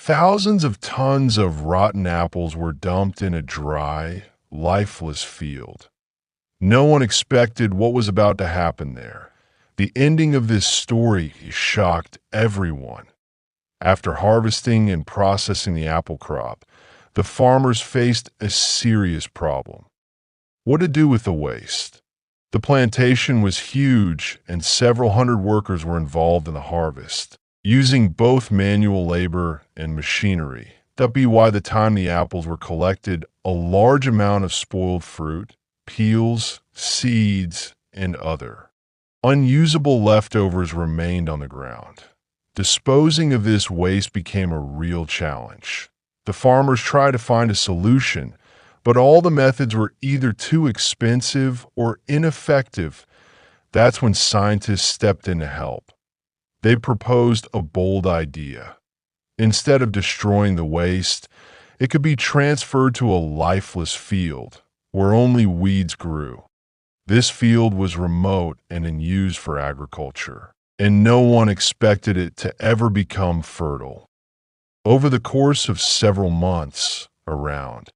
Thousands of tons of rotten apples were dumped in a dry, lifeless field. No one expected what was about to happen there. The ending of this story shocked everyone. After harvesting and processing the apple crop, the farmers faced a serious problem. What to do with the waste? The plantation was huge, and several hundred workers were involved in the harvest, using both manual labor and machinery. That'd be why the time the apples were collected, a large amount of spoiled fruit, peels, seeds, and other unusable leftovers remained on the ground. Disposing of this waste became a real challenge. The farmers tried to find a solution, but all the methods were either too expensive or ineffective. That's when scientists stepped in to help. They proposed a bold idea. Instead of destroying the waste, it could be transferred to a lifeless field where only weeds grew. This field was remote and unused for agriculture, and no one expected it to ever become fertile. Over the course of several months, around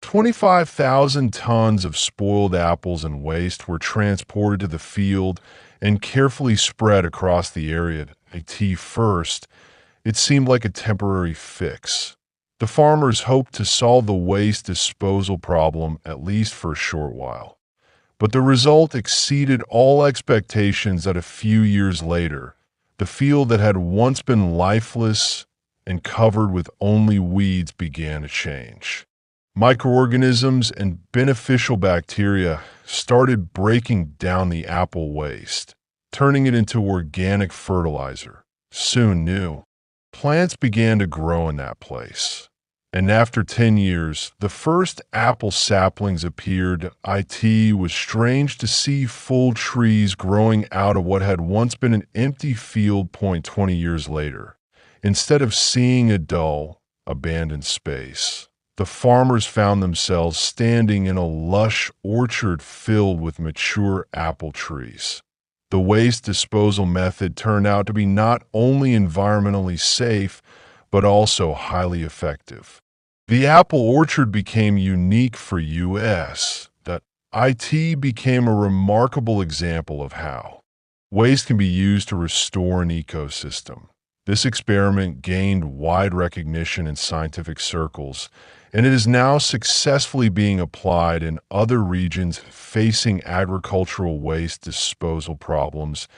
25,000 tons of spoiled apples and waste were transported to the field and carefully spread across the area. At first, it seemed like a temporary fix. The farmers hoped to solve the waste disposal problem at least for a short while. But the result exceeded all expectations. That a few years later, the field that had once been lifeless and covered with only weeds began to change. Microorganisms and beneficial bacteria started breaking down the apple waste, turning it into organic fertilizer. Soon new plants began to grow in that place. And after 10 years, the first apple saplings appeared. It was strange to see full trees growing out of what had once been an empty field. 20 years later, instead of seeing a dull, abandoned space, the farmers found themselves standing in a lush orchard filled with mature apple trees. The waste disposal method turned out to be not only environmentally safe, but also highly effective. The apple orchard became unique for US. That it became a remarkable example of how waste can be used to restore an ecosystem. This experiment gained wide recognition in scientific circles, and it is now successfully being applied in other regions facing agricultural waste disposal problems.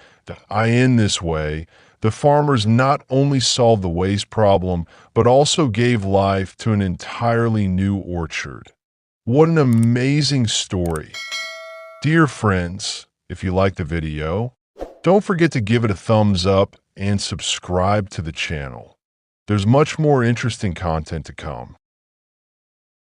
In this way, the farmers not only solved the waste problem, but also gave life to an entirely new orchard. What an amazing story. Dear friends, if you liked the video, don't forget to give it a thumbs up and subscribe to the channel. There's much more interesting content to come.